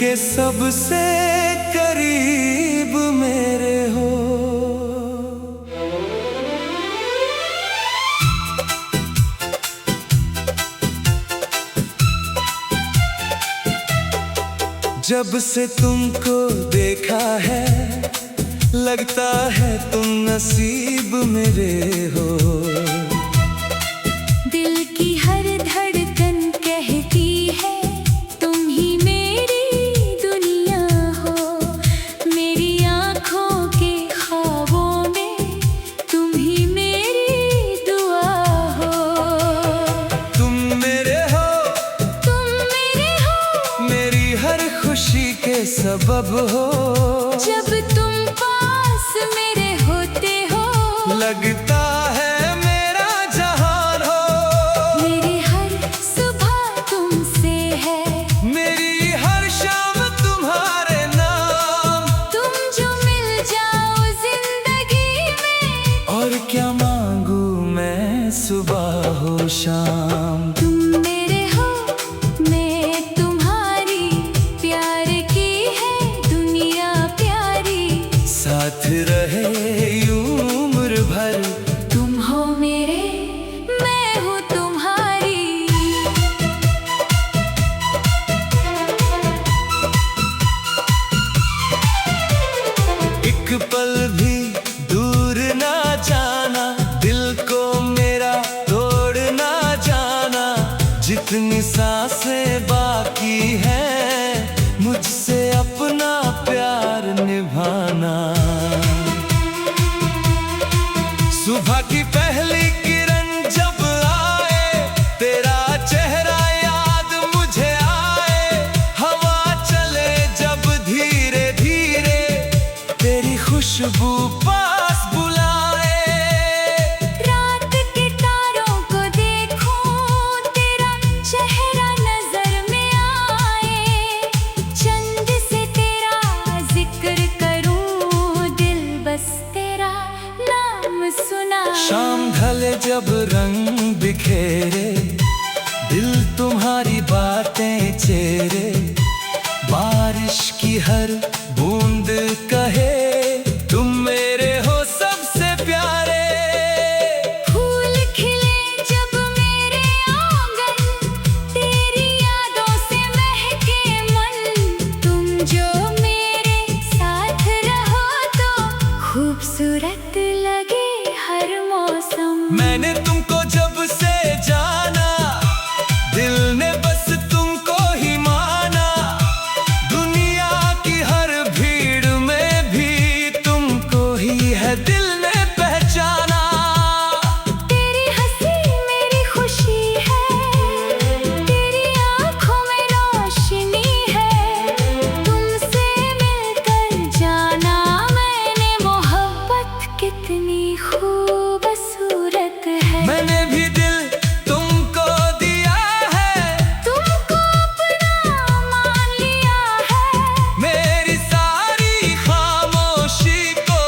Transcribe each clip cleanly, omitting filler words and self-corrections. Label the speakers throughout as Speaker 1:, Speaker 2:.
Speaker 1: के सबसे करीब मेरे हो। जब से तुमको देखा है लगता है तुम नसीब मेरे हो।
Speaker 2: दिल की हर धड़कन कहती है तुम ही मेरी दुनिया हो। मेरी आँखों के ख्वाबों में तुम ही मेरी दुआ हो।
Speaker 1: तुम मेरे हो मेरी हर खुशी के सबब हो।
Speaker 2: जब तुम पास मेरे होते हो
Speaker 1: लगता है मेरा जहान हो।
Speaker 2: मेरी हर सुबह तुमसे है,
Speaker 1: मेरी हर शाम तुम्हारे नाम।
Speaker 2: तुम जो मिल जाओ जिंदगी में,
Speaker 1: और क्या मांगू मैं सुबह हो शाम।
Speaker 2: तुम मेरे हो मैं तुम्हारी, प्यार की है दुनिया प्यारी।
Speaker 1: साथ रहे यूं उम्र भर,
Speaker 2: तुम हो मेरे मैं हूँ तुम्हारी।
Speaker 1: एक पल भी दूर ना जाना, दिल को मेरा तोड़ ना जाना। जितनी सांसें बाकी हैं मुझसे अपना प्यार निभाना। सुबह की पहली किरण जब आए तेरा चेहरा याद मुझे आए। हवा चले जब धीरे धीरे तेरी खुशबू पास बुलाए।
Speaker 2: रात के तारों को देखूं तेरा चेहरा नजर में आए। चंद से तेरा जिक्र करूं दिल बस तेरा नाम सुना।
Speaker 1: शाम ढले जब रंग बिखेरे दिल तुम्हारी बातें चेरे। बारिश की हर बूंद कहे तुम मेरे हो सबसे प्यारे।
Speaker 2: फूल खिले जब मेरे आंगन, तेरी यादों से महके मन। तुम जो मेरे साथ रहो तो खूबसूरत लगे हर मौसम।
Speaker 1: मैंने तुमको जब से जाना दिल ने बस तुमको ही माना। दुनिया की हर भीड़ में भी तुमको ही है दिल ने पहचाना।
Speaker 2: तेरी हंसी मेरी खुशी है, तेरी आँखों में रोशनी है। तुमसे मिलकर जाना मैंने मोहब्बत कितनी खूबसूरत है।
Speaker 1: मैंने भी दिल तुमको दिया है,
Speaker 2: तुमको अपना मान लिया है।
Speaker 1: मेरी सारी खामोशी को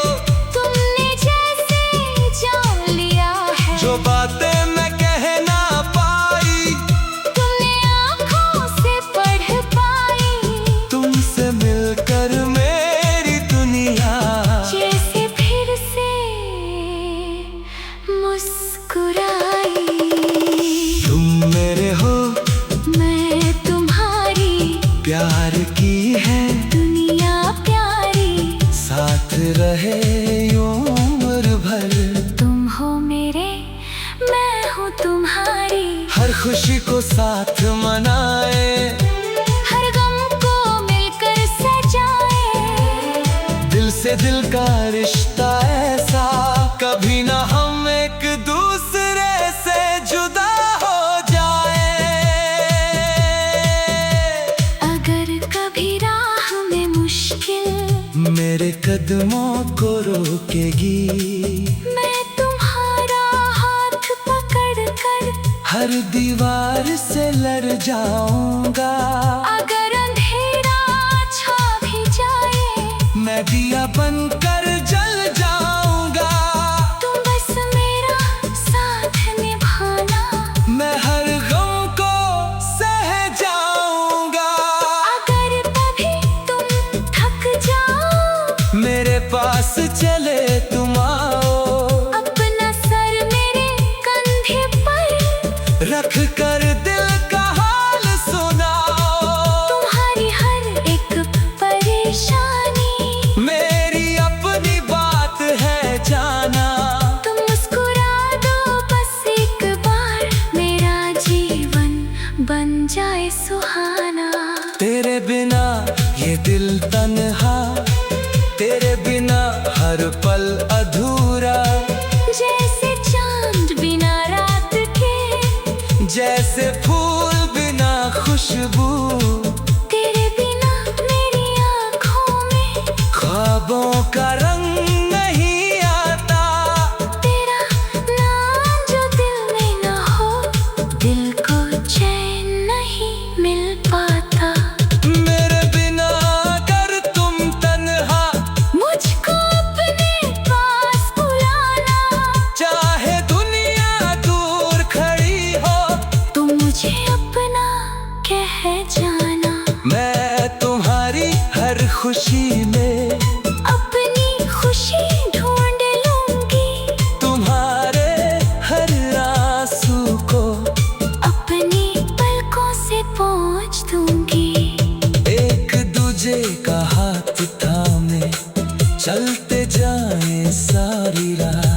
Speaker 2: तुमने जैसे जान लिया है।
Speaker 1: जो बातें मैं कह ना पाई
Speaker 2: तुमने आँखों से पढ़ पाई।
Speaker 1: तुमसे मिलकर मेरी दुनिया
Speaker 2: जैसे फिर से मुस्कुराई।
Speaker 1: तुम मेरे हो
Speaker 2: मैं तुम्हारी,
Speaker 1: प्यार की है
Speaker 2: दुनिया प्यारी।
Speaker 1: साथ रहे यूं उम्र भर।
Speaker 2: तुम हो मेरे मैं हूँ तुम्हारी।
Speaker 1: हर खुशी को साथ मनाए,
Speaker 2: हर गम को मिलकर सजाए।
Speaker 1: दिल से दिल का रिश्ता ऐसा कभी ना हम एक दूसरे से जुदा हो जाए।
Speaker 2: अगर कभी राह में मुश्किल
Speaker 1: मेरे कदमों को रोकेगी,
Speaker 2: मैं तुम्हारा हाथ पकड़ कर
Speaker 1: हर दीवार से लड़ जाऊंगा।
Speaker 2: अगर अंधेरा छा भी जाए,
Speaker 1: मैं दिया बनकर जल जाऊंगा।
Speaker 2: तुम बस मेरा साथ निभाना।
Speaker 1: मैं हर गम को सह जाऊंगा।
Speaker 2: अगर कभी
Speaker 1: जाना।
Speaker 2: तुम मुस्कुरा दो बस एक बार, मेरा जीवन बन जाए सुहाना।
Speaker 1: तेरे बिना ये दिल तन्हा, तेरे बिना हर पल अधूरा।
Speaker 2: जैसे चांद बिना रात के,
Speaker 1: जैसे फूल बिना खुशबू।
Speaker 2: तेरे बिना मेरी आँखों में
Speaker 1: ख्वाबों का रंग नहीं आता।
Speaker 2: तेरा नाम जो दिल में न हो, दिल को चैन नहीं मिल पाता।
Speaker 1: मेरे बिना अगर तुम तन्हा,
Speaker 2: मुझको अपने पास बुलाना।
Speaker 1: चाहे दुनिया दूर खड़ी हो,
Speaker 2: तुम मुझे अपना कह जाना।
Speaker 1: मैं तुम्हारी हर खुशी में
Speaker 2: अपनी खुशी ढूंढ लूंगी,
Speaker 1: तुम्हारे हर आंसू को
Speaker 2: अपनी पलकों से पोंछ दूंगी।
Speaker 1: एक दूजे का हाथ थामे चलते जाएं सारी राह।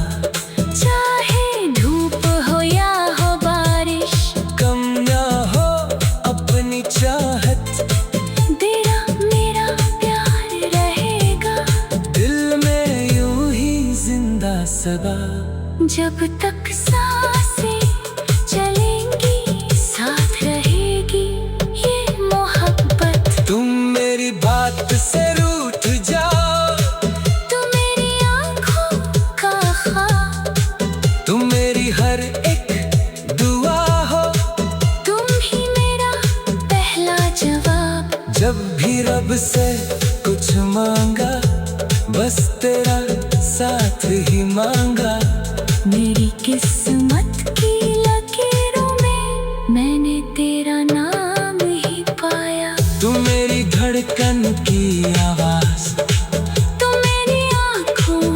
Speaker 2: चाहे धूप हो या हो बारिश,
Speaker 1: कम ना हो अपनी चाहत,
Speaker 2: तेरा मेरा प्यार रहेगा
Speaker 1: दिल में यूं ही जिंदा सदा।
Speaker 2: जब तक सांसें चलेंगी, साथ रहेगी ये मोहब्बत।
Speaker 1: तुम मेरी बात से रूठ जाओ,
Speaker 2: तू मेरी आँखों का ख्वाब,
Speaker 1: तुम मेरी हर एक दुआ हो।
Speaker 2: तुम ही मेरा पहला जवाब।
Speaker 1: जब भी रब से कुछ मांगा, बस तेरा साथ ही मांगा।
Speaker 2: मेरी किस्मत की लकीरों में मैंने तेरा नाम ही पाया।
Speaker 1: तुम मेरी धड़कन की आवाज,
Speaker 2: तू मेरी आँखों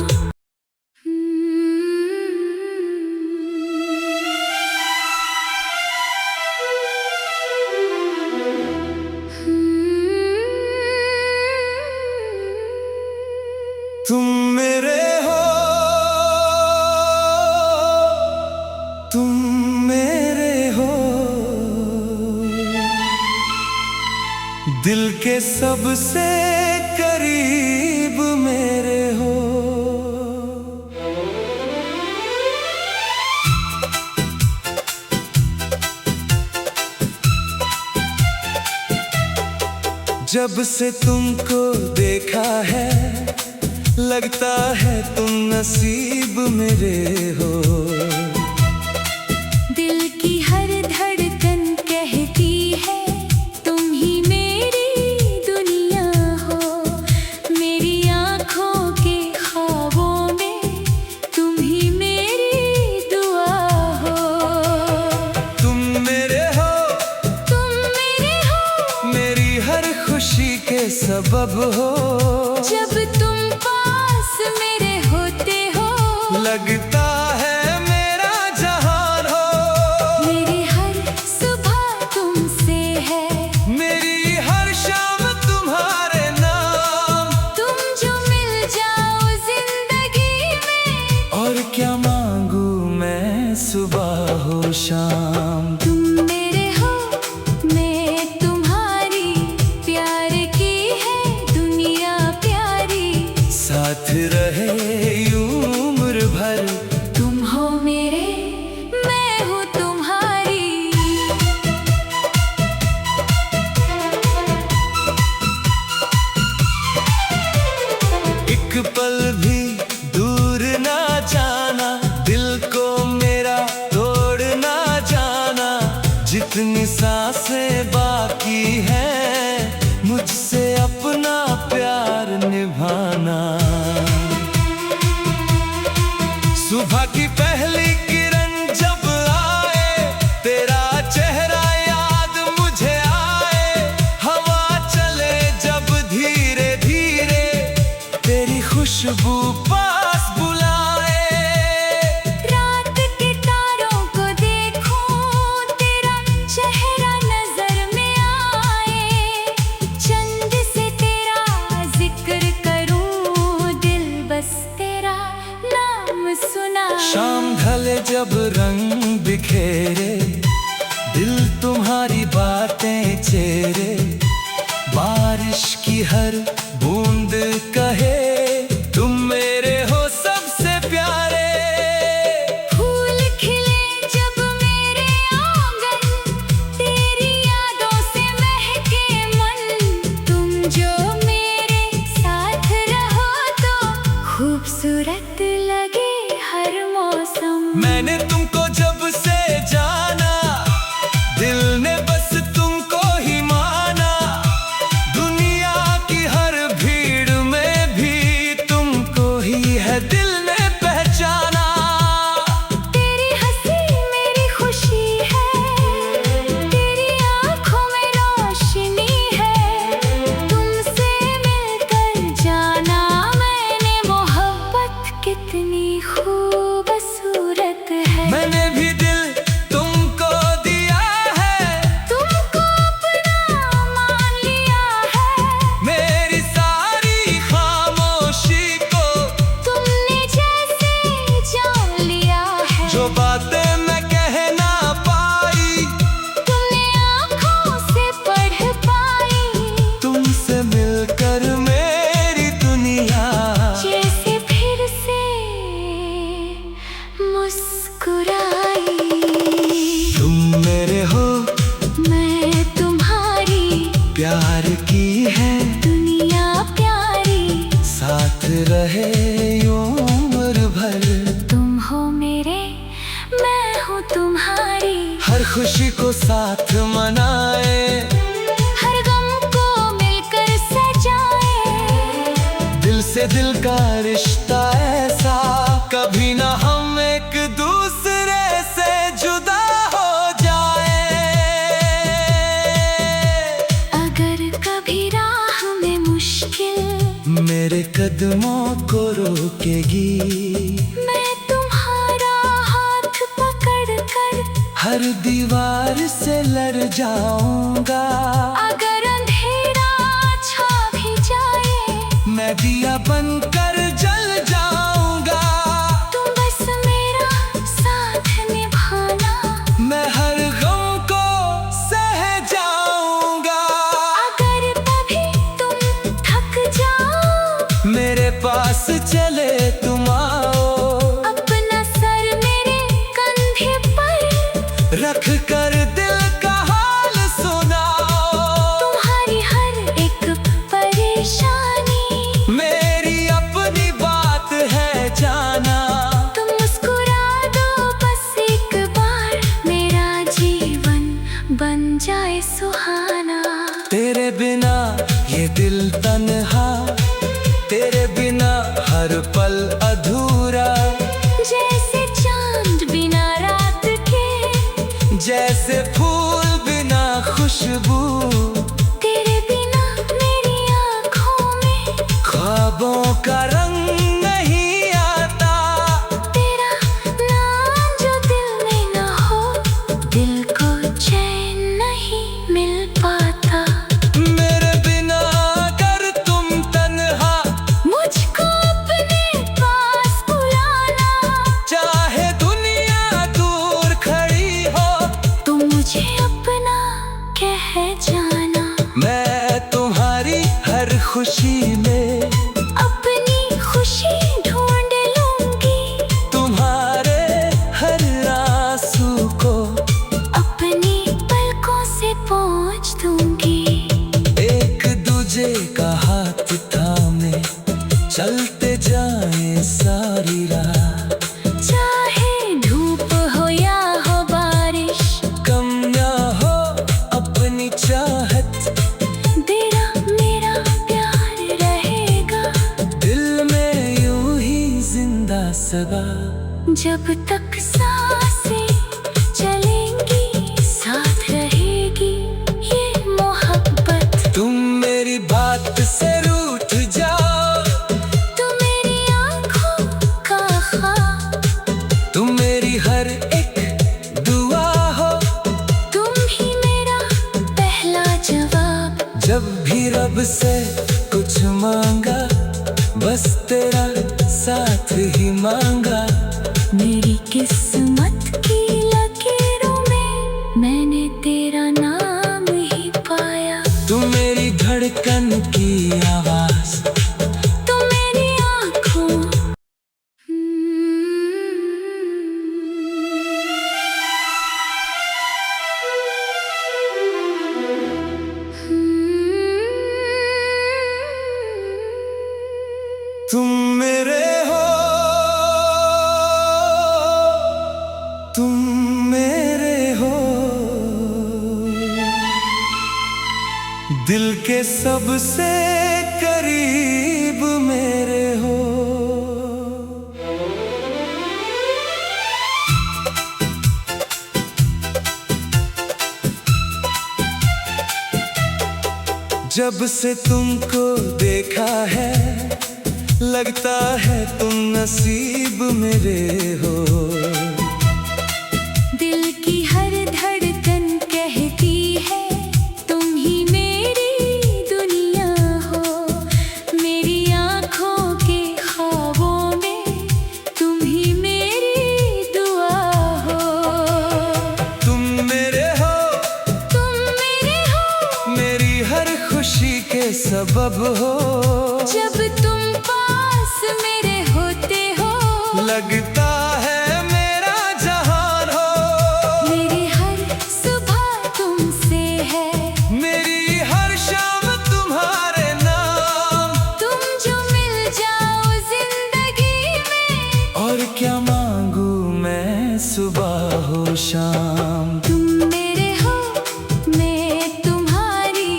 Speaker 1: तुम मेरे हो, तुम मेरे हो, दिल के सबसे करीब मेरे हो। जब से तुमको देखा है, लगता है तुम नसीब मेरे हो।
Speaker 2: दिल की हर धड़कन कहती है, तुम ही मेरी दुनिया हो। मेरी आँखों के ख्वाबों में तुम ही मेरी दुआ हो।
Speaker 1: तुम मेरे हो,
Speaker 2: तुम मेरे हो,
Speaker 1: मेरी हर खुशी के सबब हो।
Speaker 2: जब तुम पास मेरे होते हो,
Speaker 1: लगता है मेरा जहान हो।
Speaker 2: मेरी हर सुबह तुमसे है,
Speaker 1: मेरी हर शाम तुम्हारे नाम।
Speaker 2: तुम जो मिल जाओ जिंदगी में,
Speaker 1: और क्या मांगू मैं सुबह हो शाम।
Speaker 2: तुम मेरे हो, मैं तुम्हारी, प्यार की है दुनिया प्यारी।
Speaker 1: साथ रहे यूं उम्र भर,
Speaker 2: तुम हो मेरे, मैं हूँ तुम्हारी।
Speaker 1: एक पल भी दूर ना जाना, दिल को मेरा तोड़ ना जाना। जितनी सांसें बाकी हैं, मुझसे अपना प्यार निभाना। सुबह की पहली किरण जब आए, तेरा चेहरा याद मुझे आए। हवा चले जब धीरे धीरे, तेरी खुशबू पास बुलाए।
Speaker 2: रात के तारों को देखूं, तेरा चेहरा नजर में आए। चंद से तेरा जिक्र करूं, दिल बस तेरा नाम
Speaker 1: शाम ढले जब रंग बिखेरे, दिल तुम्हारी बातें चेरे, बारिश की हर बूंद कहे तुम मेरे हो सबसे प्यारे।
Speaker 2: फूल खिले जब मेरे आंगन, तेरी यादों से महके मन। तुम जो मेरे साथ रहो तो खूबसूरत लगे हर मौसम।
Speaker 1: मैंने तुमको जब से जाना, दिल ने बस तुमको ही माना। दुनिया की हर भीड़ में भी तुमको ही है दिल ने पहचाना।
Speaker 2: तेरी हंसी मेरी खुशी है, तेरी आंखों में रोशनी है। तुमसे मिलकर जाना मैंने, मोहब्बत कितनी खूबसूरत है।
Speaker 1: मैंने भी दिल तुमको दिया है,
Speaker 2: तुमको अपना मान लिया है।
Speaker 1: मेरी सारी खामोशी को
Speaker 2: तुमने जैसे जान लिया है।
Speaker 1: जो बातें मैं कह ना पाई,
Speaker 2: तुमने आँखों से पढ़ पाई।
Speaker 1: तुमसे मिलकर मेरी दुनिया
Speaker 2: जैसे फिर से मुस्कुराई।
Speaker 1: तुम मेरे हो,
Speaker 2: मैं तुम्हारी,
Speaker 1: प्यार की है
Speaker 2: दुनिया प्यारी।
Speaker 1: साथ रहे यूं उम्र भर।
Speaker 2: तुम हो मेरे, मैं हूँ तुम्हारी।
Speaker 1: हर खुशी को साथ मनाए,
Speaker 2: हर गम को मिलकर सजाए।
Speaker 1: दिल से दिल का रिश्ता ऐसा, कभी ना हम एक दूसरे से जुदा हो जाए।
Speaker 2: अगर कभी राह में मुश्किल
Speaker 1: मेरे कदमों को रोकेगी,
Speaker 2: मैं तुम्हारा हाथ पकड़ कर।
Speaker 1: हर दीवार से लड़ जाऊंगा।
Speaker 2: अगर अंधेरा छा भी जाए,
Speaker 1: मैं दिया बनकर जल जाऊंगा।
Speaker 2: तुम बस मेरा साथ निभाना।
Speaker 1: मैं हर गम को सह जाऊंगा।
Speaker 2: अगर कभी तुम थक जाओ,
Speaker 1: मेरे पास चले तुम आओ,
Speaker 2: अपना सर मेरे कंधे पर
Speaker 1: रख कर दिल का हाल सुनाओ।
Speaker 2: तुम्हारी हर एक परेशानी
Speaker 1: मेरी अपनी बात है जाना।
Speaker 2: तुम मुस्कुरा दो बस एक बार, मेरा जीवन बन जाए सुहाना।
Speaker 1: तेरे बिना ये दिल तन्हा, तेरे बिना हर पल अधूरा।
Speaker 2: जैसे चांद बिना रात के,
Speaker 1: जैसे फूल बिना खुशबू,
Speaker 2: तेरे बिना मेरी आँखों में
Speaker 1: ख्वाबों का रंग नहीं आता।
Speaker 2: तेरा नाम जो दिल में न हो, दिल को चैन नहीं मिल पाता।
Speaker 1: मेरे बिना अगर तुम तन्हा,
Speaker 2: मुझको अपने पास बुलाना।
Speaker 1: चाहे दुनिया दूर खड़ी हो,
Speaker 2: तुम मुझे अपना कह जाना।
Speaker 1: मैं तुम्हारी हर खुशी में
Speaker 2: अपनी खुशी ढूंढ लूंगी।
Speaker 1: तुम्हारे हर आंसू को
Speaker 2: अपनी पलकों से पोंछ दूंगी।
Speaker 1: एक दूजे का हाथ थामे चलते जाएं सारी रात।
Speaker 2: चाहे धूप हो या हो बारिश,
Speaker 1: कम ना हो अपनी चाहत,
Speaker 2: तेरा मेरा प्यार रहेगा।
Speaker 1: दिल में यूं ही जिंदा सदा।
Speaker 2: जब तक सांसें चलेंगी, साथ रहेगी ये मोहब्बत।
Speaker 1: तुम मेरी बात से रूठ जाओ,
Speaker 2: तुम मेरी आँखों का ख्वाब,
Speaker 1: तुम मेरी हर एक दुआ हो।
Speaker 2: तुम ही मेरा पहला जवाब।
Speaker 1: जब भी रब से कुछ मांगा, बस तेरा साथ ही मांगा।
Speaker 2: मेरी किस्मत की लकीरों में मैंने तेरा नाम ही पाया।
Speaker 1: तू मेरी धड़कन की आवाज,
Speaker 2: तू मेरी आँखों
Speaker 1: तुम मेरे हो, तुम मेरे हो, दिल के सबसे करीब मेरे हो। जब से तुमको देखा है लगता है तुम नसीब मेरे हो।
Speaker 2: दिल की हर धड़कन कहती है तुम ही मेरी दुनिया हो। मेरी आँखों के ख्वाबों में तुम ही मेरी दुआ हो।
Speaker 1: तुम मेरे हो,
Speaker 2: तुम मेरे हो,
Speaker 1: मेरी हर खुशी के सबब हो।
Speaker 2: जब तुम पास मेरे होते हो
Speaker 1: लगता है मेरा जहान हो।
Speaker 2: मेरी हर सुबह तुमसे है,
Speaker 1: मेरी हर शाम तुम्हारे नाम।
Speaker 2: तुम जो मिल जाओ जिंदगी में,
Speaker 1: और क्या मांगू मैं सुबह हो शाम।
Speaker 2: तुम मेरे हो, मैं तुम्हारी,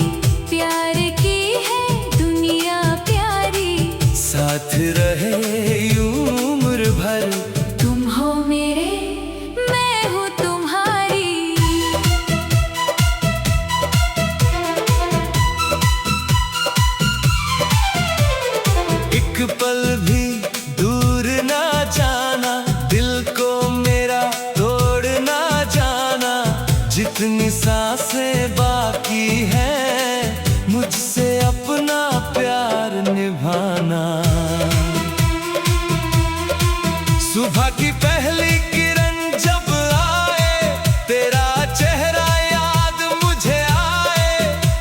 Speaker 2: प्यार की है दुनिया प्यारी।
Speaker 1: साथ रहे यूं उम्र भर,
Speaker 2: तुम हो मेरे, मैं हूँ तुम्हारी।
Speaker 1: एक पल भी दूर ना जाना, दिल को मेरा तोड़ ना जाना। जितनी सांसें बाकी हैं मुझसे अपना प्यार निभाना। सुबह की पहली किरण जब आए तेरा चेहरा याद मुझे आए।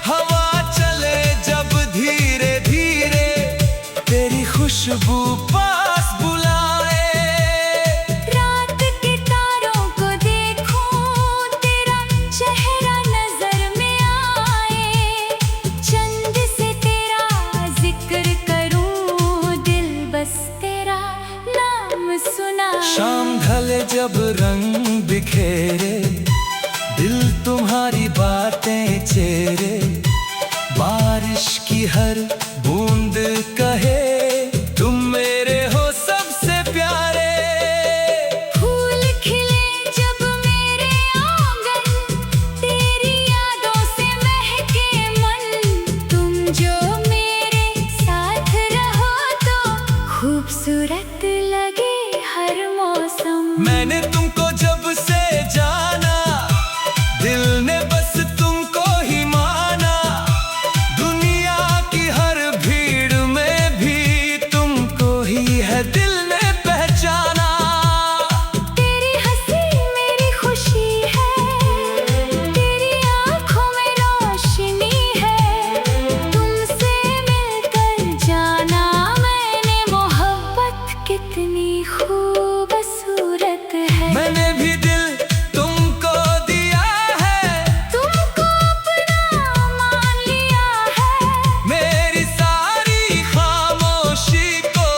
Speaker 1: हवा चले जब धीरे धीरे तेरी खुशबू पास बुलाए।
Speaker 2: रात के तारों को देखूं तेरा चेहरा नजर में आए। चंद से तेरा जिक्र करूं दिल बस तेरा नाम सुना।
Speaker 1: शाम ढले जब रंग बिखेरे दिल तुम्हारी बातें चेरे। बारिश की हर बूंद कहे तुम मेरे हो सबसे प्यारे।
Speaker 2: फूल खिले जब मेरे आंगन, तेरी यादों से महके मन। तुम जो मेरे साथ रहो तो खूबसूरत लगे हर मौसम।
Speaker 1: मैंने तुमको जब से जाना दिल ने बस तुमको ही माना। दुनिया की हर भीड़ में भी तुमको ही है दिल ने पहचाना।
Speaker 2: तेरी हंसी मेरी खुशी है, तेरी आँखों में रोशनी है। तुमसे मिलकर जाना मैंने मोहब्बत कितनी खूबसूरत है।
Speaker 1: मैंने भी दिल तुमको दिया है,
Speaker 2: तुमको अपना मान लिया है।
Speaker 1: मेरी सारी खामोशी को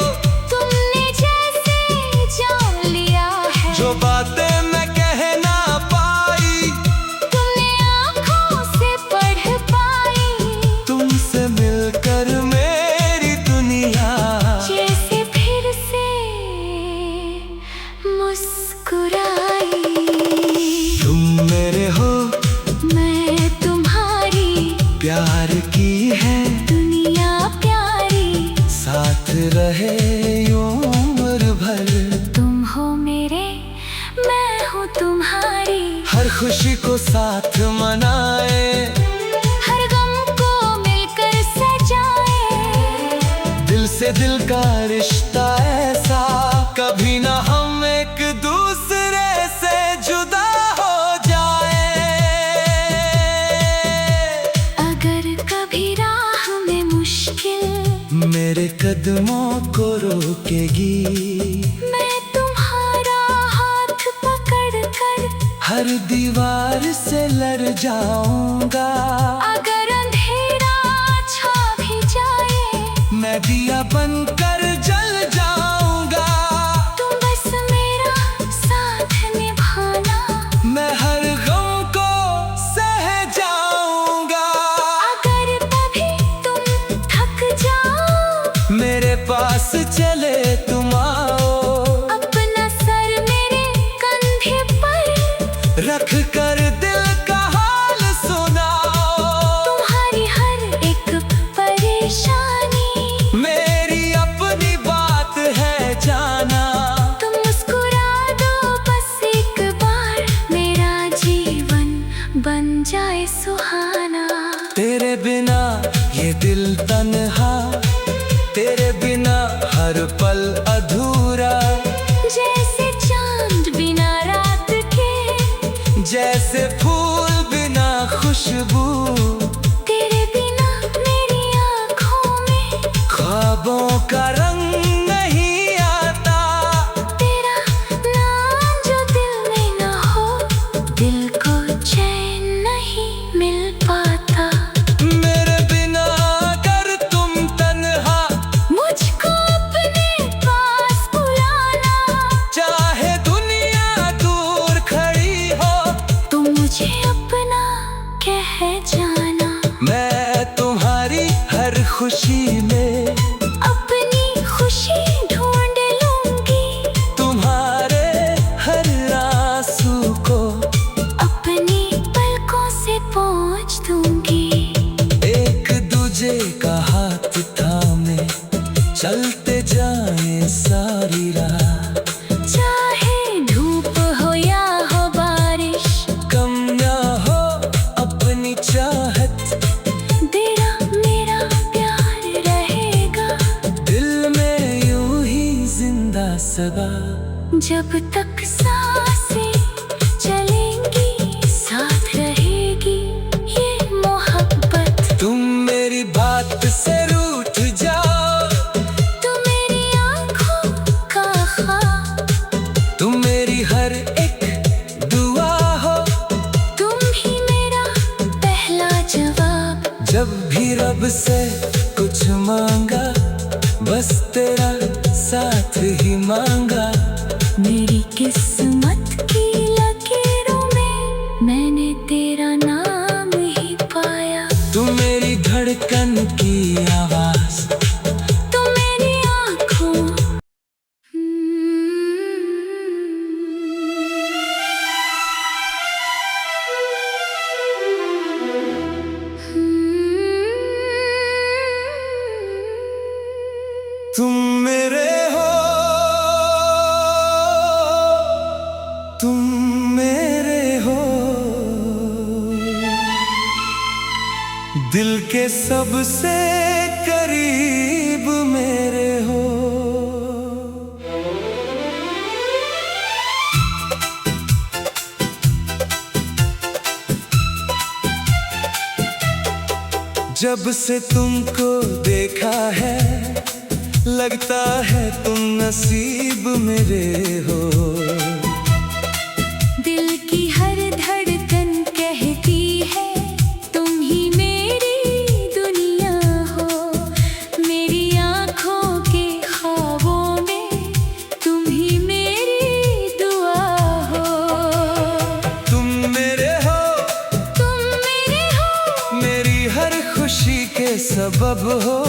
Speaker 2: तुमने जैसे जान लिया है।
Speaker 1: जो बातें मैं कह ना पाई
Speaker 2: तुमने आँखों से पढ़ पाई।
Speaker 1: तुमसे मिलकर मेरी दुनिया
Speaker 2: जैसे फिर से मुस्कुराई।
Speaker 1: तुम मेरे हो,
Speaker 2: मैं तुम्हारी,
Speaker 1: प्यार की है
Speaker 2: दुनिया प्यारी।
Speaker 1: साथ रहे यूं उम्र भर।
Speaker 2: तुम हो मेरे, मैं हूँ तुम्हारी।
Speaker 1: हर खुशी को साथ मनाए,
Speaker 2: हर गम को मिलकर सजाए।
Speaker 1: दिल से दिल का रिश्ता ऐसा कभी ना हम एक रुकेगी।
Speaker 2: मैं तुम्हारा हाथ पकड़ कर
Speaker 1: हर दीवार से लड़ जाऊंगा।
Speaker 2: अगर अंधेरा छा भी जाए
Speaker 1: मैं दिया बनकर जल जाऊंगा।
Speaker 2: तुम बस मेरा साथ निभाना।
Speaker 1: मैं हर गम को सह जाऊंगा।
Speaker 2: अगर कभी तुम थक जाओ
Speaker 1: मेरे पास चले तुम आओ।
Speaker 2: अपना सर मेरे कंधे पर
Speaker 1: रख कर दिल का हाल सुनाओ।
Speaker 2: तुम्हारी हर एक परेशानी
Speaker 1: मेरी अपनी बात है जाना।
Speaker 2: तुम मुस्कुरा दो बस एक बार, मेरा जीवन बन जाए सुहाना।
Speaker 1: तेरे बिना ये दिल तन्हा, तेरे बिना हर पल अधूरा।
Speaker 2: जैसे चांद बिना रात के,
Speaker 1: जैसे फूल बिना खुशबू।
Speaker 2: तेरे बिना मेरी आँखों में
Speaker 1: ख्वाबों का रंग नहीं आता।
Speaker 2: तेरा नाम जो दिल में न हो, दिल को चैन नहीं मिल पाता।
Speaker 1: मेरे बिना अगर तुम तन्हा,
Speaker 2: मुझको अपने पास बुलाना।
Speaker 1: चाहे दुनिया दूर खड़ी हो,
Speaker 2: तुम मुझे अपना कह जाना।
Speaker 1: मैं तुम्हारी हर खुशी में
Speaker 2: अपनी खुशी ढूंढ लूंगी।
Speaker 1: तुम्हारे हर आंसू को
Speaker 2: अपनी पलकों से पोंछ दूंगी।
Speaker 1: एक दूजे का हाथ थामे चलते जाएं सारी रात।
Speaker 2: चाहे धूप हो या हो बारिश,
Speaker 1: कम ना हो अपनी चाहत।
Speaker 2: तेरा मेरा प्यार रहेगा
Speaker 1: दिल में यूं ही जिंदा सदा।
Speaker 2: जब तक सांसें चलेंगी, साथ रहेगी ये मोहब्बत।
Speaker 1: तुम मेरी बात से रूठ जाओ,
Speaker 2: तुम मेरी आँखों का ख्वाब,
Speaker 1: तुम मेरी हर एक दुआ हो।
Speaker 2: तुम ही मेरा पहला जवाब।
Speaker 1: जब भी रब से कुछ मांगा, बस तेरा साथ ही मांगा।
Speaker 2: मेरी किस्मत की लकीरों में मैंने तेरा नाम ही पाया।
Speaker 1: तुम मेरी धड़कन की आवाज,
Speaker 2: तुम मेरी आँखों
Speaker 1: तुम मेरे हो, तुम मेरे हो। दिल के सबसे करीब मेरे हो। जब से तुमको देखा है, लगता है तुम नसीब मेरे हो।
Speaker 2: दिल की हर धड़कन कहती है तुम ही मेरी दुनिया हो। मेरी आँखों के ख्वाबों में तुम ही मेरी दुआ हो।
Speaker 1: तुम मेरे हो, मेरी हर खुशी के सबब हो।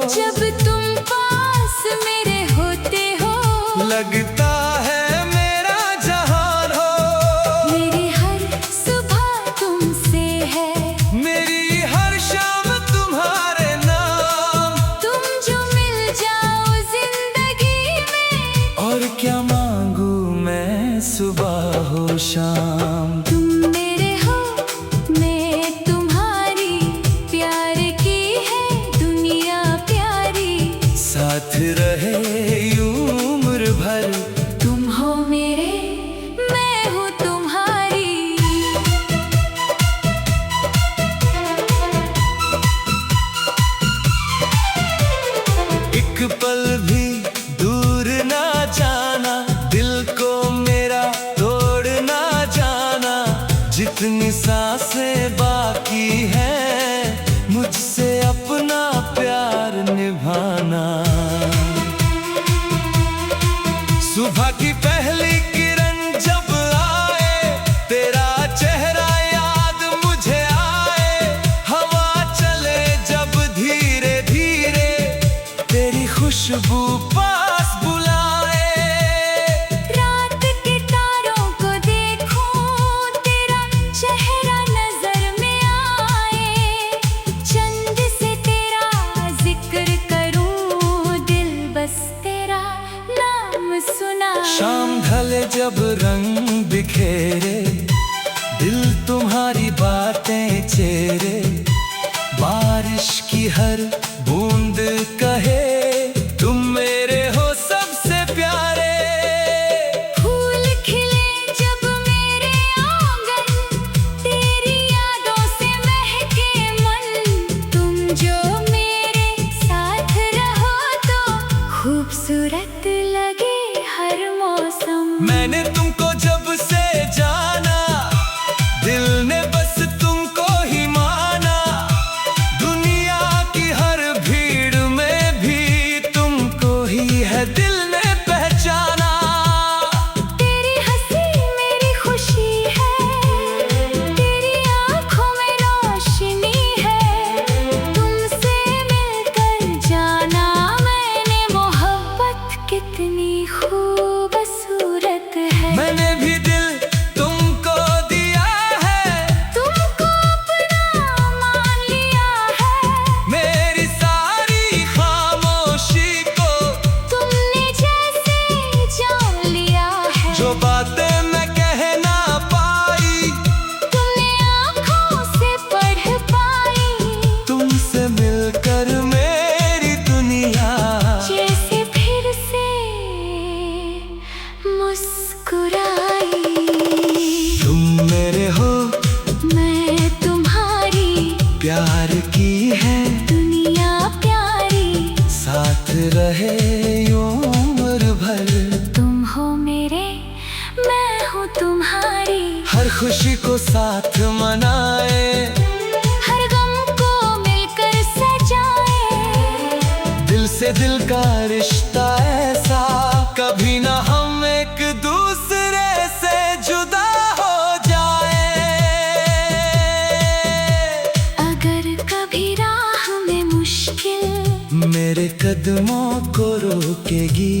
Speaker 2: जब तुम पास मेरे होते हो,
Speaker 1: लगता है मेरा जहान हो।
Speaker 2: मेरी हर सुबह तुमसे है,
Speaker 1: मेरी हर शाम तुम्हारे नाम।
Speaker 2: तुम जो मिल जाओ जिंदगी में,
Speaker 1: और क्या मांगू मैं सुबह हो शाम।
Speaker 2: तुम मेरे हो, मैं तुम्हारी, प्यार की है दुनिया प्यारी।
Speaker 1: साथ रहे यूं उम्र भर।
Speaker 2: तुम हो मेरे, मैं हूँ तुम्हारी।
Speaker 1: एक पल भी सुबह की पहली किरण जब आए, तेरा चेहरा याद मुझे आए। हवा चले जब धीरे धीरे, तेरी खुशबू पास बुलाए।
Speaker 2: रात के तारों को देखूं, तेरा चेहरा नजर में आए। चंद से तेरा जिक्र करूं, दिल बस तेरा नाम सुनाए।
Speaker 1: शाम ढले जब रंग बिखेरे, दिल तुम्हारी बातें चेरे। बारिश की हर बूंद कहे, तुम मेरे हो सबसे प्यारे।
Speaker 2: फूल खिले जब मेरे आंगन, तेरी यादों से महके मन। तुम जो मेरे साथ रहो तो खूबसूरत लगे हर मौसम।
Speaker 1: मैंने तुमको जब से जाना, दिल ने बस तुमको ही माना। दुनिया की हर भीड़ में भी तुमको ही है दिल ने पहचाना।
Speaker 2: तेरी हंसी मेरी खुशी है, तेरी आंखों में रोशनी है। तुमसे मिलकर जाना मैंने, मोहब्बत कितनी खूबसूरत है।
Speaker 1: मैंने भी दिल तुमको दिया है,
Speaker 2: तुमको अपना मान लिया है।
Speaker 1: मेरी सारी खामोशी को
Speaker 2: तुमने जैसे जान लिया है।
Speaker 1: जो बातें मैं कह ना पाई,
Speaker 2: तुमने आँखों से पढ़ पाई।
Speaker 1: तुमसे मिलकर मेरी दुनिया
Speaker 2: जैसे फिर से मुस्कुराई।
Speaker 1: तुम मेरे हो,
Speaker 2: मैं तुम्हारी,
Speaker 1: प्यार की है
Speaker 2: दुनिया प्यारी।
Speaker 1: साथ रहे यूं उम्र भर।
Speaker 2: तुम हो मेरे, मैं हूँ तुम्हारी।
Speaker 1: हर खुशी को साथ मनाए,
Speaker 2: हर गम को मिलकर सजाए।
Speaker 1: दिल से दिल का रिश्ता ऐसा, कभी ना हम एक दूसरे से जुदा हो जाए।
Speaker 2: अगर कभी राह में मुश्किल
Speaker 1: मेरे कदमों को रोकेगी,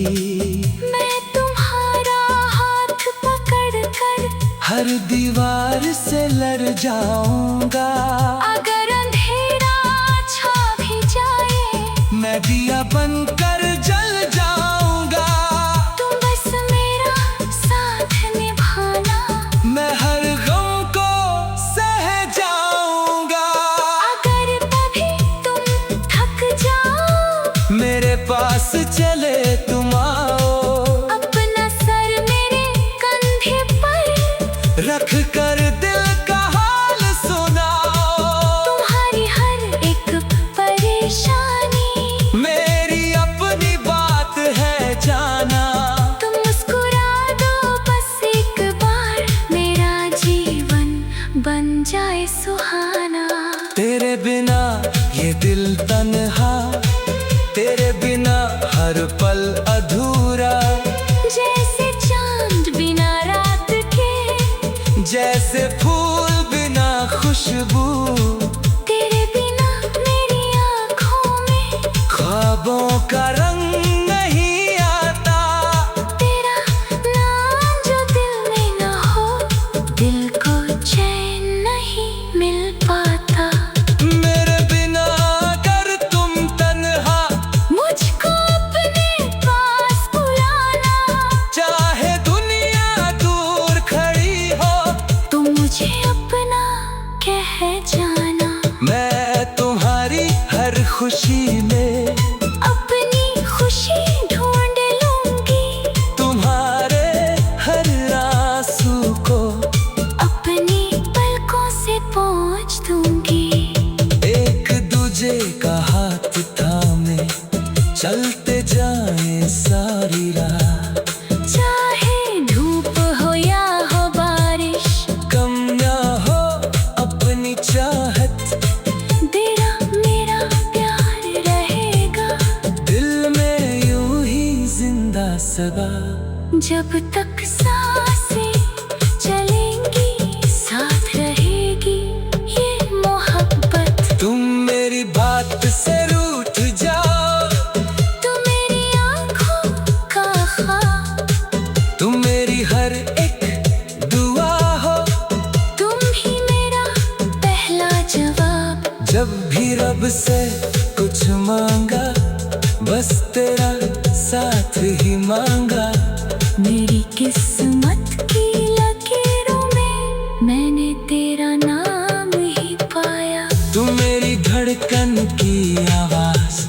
Speaker 2: मैं तुम्हारा हाथ पकड़ कर
Speaker 1: हर दीवार से लड़ जाऊंगा।
Speaker 2: अगर अंधेरा छा भी जाए,
Speaker 1: मैं दिया बनकर जल जाऊंगा।
Speaker 2: तुम बस मेरा साथ निभाना।
Speaker 1: मैं हर गम को सह जाऊंगा।
Speaker 2: अगर कभी तुम थक जाओ,
Speaker 1: मेरे पास चले तुम आओ,
Speaker 2: अपना सर मेरे कंधे पर
Speaker 1: रख कर दिल का हाल सुनाओ।
Speaker 2: तुम्हारी हर एक परेशानी
Speaker 1: मेरी अपनी बात है जाना।
Speaker 2: तुम मुस्कुरा दो बस एक बार, मेरा जीवन बन जाए सुहाना।
Speaker 1: तेरे बिना ये दिल तन्हा, तेरे बिना हर पल अधूरा।
Speaker 2: जैसे चांद बिना रात के,
Speaker 1: जैसे फूल बिना खुशबू।
Speaker 2: तेरे बिना मेरी आँखों में
Speaker 1: ख्वाबों का रंग नहीं आता।
Speaker 2: तेरा नाम जो दिल में न हो, दिल को चैन नहीं मिल पाता।
Speaker 1: मेरे बिना अगर तुम तन्हा,
Speaker 2: मुझको अपने पास बुलाना।
Speaker 1: चाहे दुनिया दूर खड़ी हो,
Speaker 2: तुम मुझे अपना कह जाना।
Speaker 1: मैं तुम्हारी हर खुशी में
Speaker 2: अपनी खुशी ढूंढ लूंगी।
Speaker 1: तुम्हारे हर आंसू को
Speaker 2: अपनी पलकों से पोंछ दूंगी।
Speaker 1: एक दूजे का हाथ थामे चलते जाएं सारी रात।
Speaker 2: चाहे धूप हो या हो बारिश,
Speaker 1: कम ना हो अपनी चाहत।
Speaker 2: तेरा मेरा प्यार जब तक सांसें चलेंगी साथ रहेगी ये मोहब्बत।
Speaker 1: तुम मेरी बात से रूठ जाओ,
Speaker 2: तुम मेरी आँखों का ख्वाब,
Speaker 1: तुम मेरी हर एक दुआ हो,
Speaker 2: तुम ही मेरा पहला जवाब।
Speaker 1: जब भी रब से कुछ मांगा बस तेरा साथ ही मांगा।
Speaker 2: मेरी किस्मत की लकीरों में मैंने तेरा नाम ही पाया।
Speaker 1: तू मेरी धड़कन की आवाज,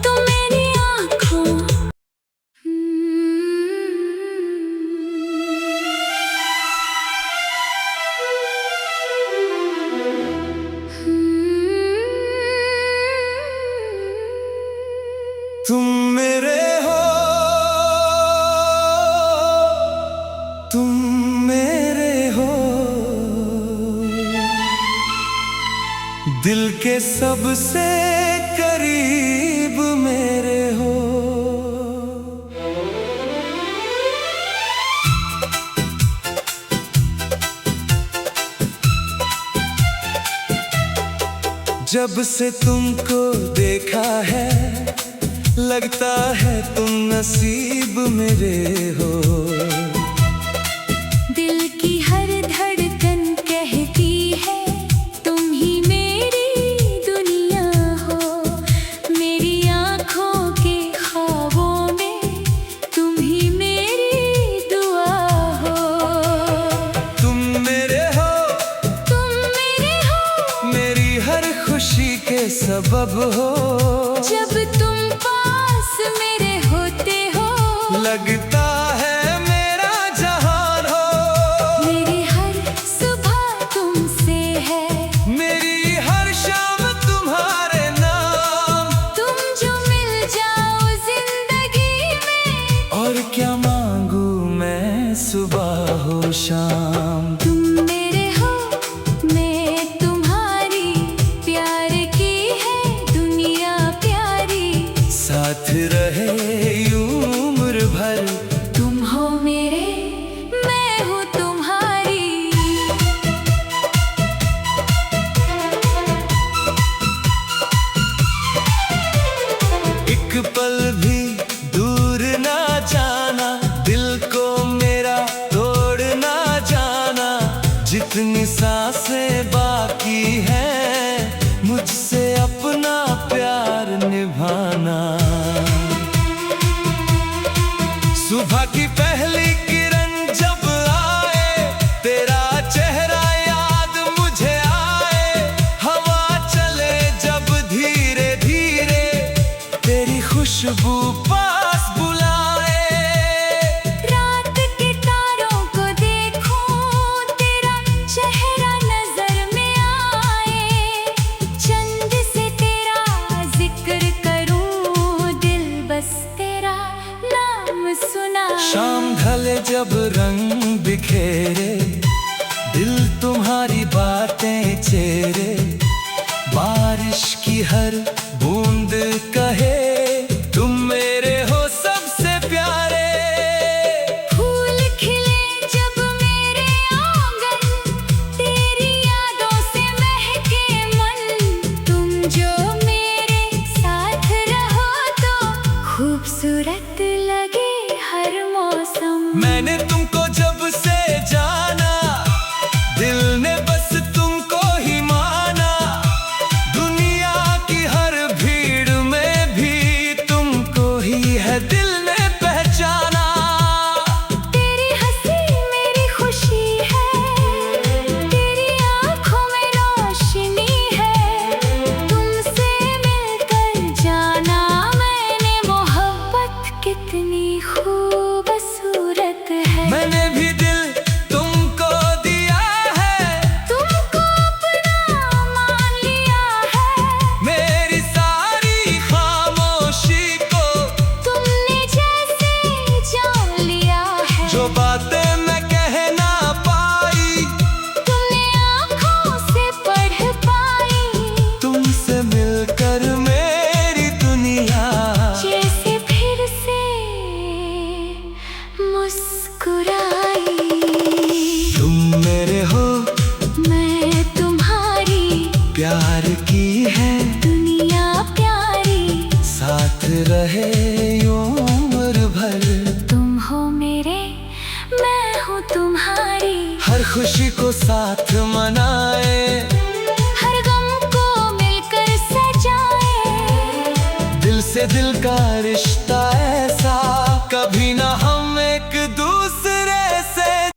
Speaker 2: तू मेरी आँखों
Speaker 1: तुम मेरे हो, तुम मेरे हो, दिल के सबसे करीब मेरे हो। जब से तुमको देखा है लगता है तुम नसीब मेरे हो।
Speaker 2: दिल की हर धड़कन कहती है तुम ही मेरी दुनिया हो। मेरी आँखों के ख्वाबों में तुम ही मेरी दुआ हो।
Speaker 1: तुम मेरे हो,
Speaker 2: तुम मेरे हो,
Speaker 1: मेरी हर खुशी के सबब हो।
Speaker 2: जब तुम पास मेरे होते हो
Speaker 1: लगता है मेरा जहान हो।
Speaker 2: मेरी हर सुबह तुमसे है,
Speaker 1: मेरी हर शाम तुम्हारे नाम।
Speaker 2: तुम जो मिल जाओ जिंदगी में
Speaker 1: और क्या मांगू मैं सुबह हो शाम।
Speaker 2: तुम मेरे हो, मैं तुम्हारी, प्यार की है दुनिया प्यारी।
Speaker 1: साथ रहे यूं उम्र भर,
Speaker 2: तुम हो मेरे, मैं हूँ तुम्हारी।
Speaker 1: एक पल भी दूर ना जाना, दिल को मेरा तोड़ ना जाना। जितनी सांसें बाकी हैं मुझसे अपना प्यार निभाना। सुबह की पहली किरण जब आए तेरा चेहरा याद मुझे आए। हवा चले जब धीरे धीरे तेरी खुशबू पास बुलाए।
Speaker 2: रात के तारों को देखूं तेरा चेहरा नजर में आए। चंद से तेरा जिक्र करूं दिल बस तेरा नाम सुना।
Speaker 1: शाम ढले जब रंग बिखेरे दिल तुम्हारी बातें चेरे। बारिश की हर बूंद कहे तुम मेरे हो सबसे प्यारे।
Speaker 2: फूल खिले जब मेरे आंगन तेरी यादों से महके मन। तुम जो मेरे साथ रहो तो खूबसूरत लगे हर मौसम।
Speaker 1: मैंने तुमको जब से जाना दिल ने बस तुमको ही माना। दुनिया की हर भीड़ में भी तुमको ही है दिल ने पहचाना।
Speaker 2: तेरी हंसी मेरी खुशी है, तेरी आँखों में रोशनी है। तुमसे मिलकर जाना मैंने मोहब्बत कितनी खूबसूरत है।
Speaker 1: से दिल का रिश्ता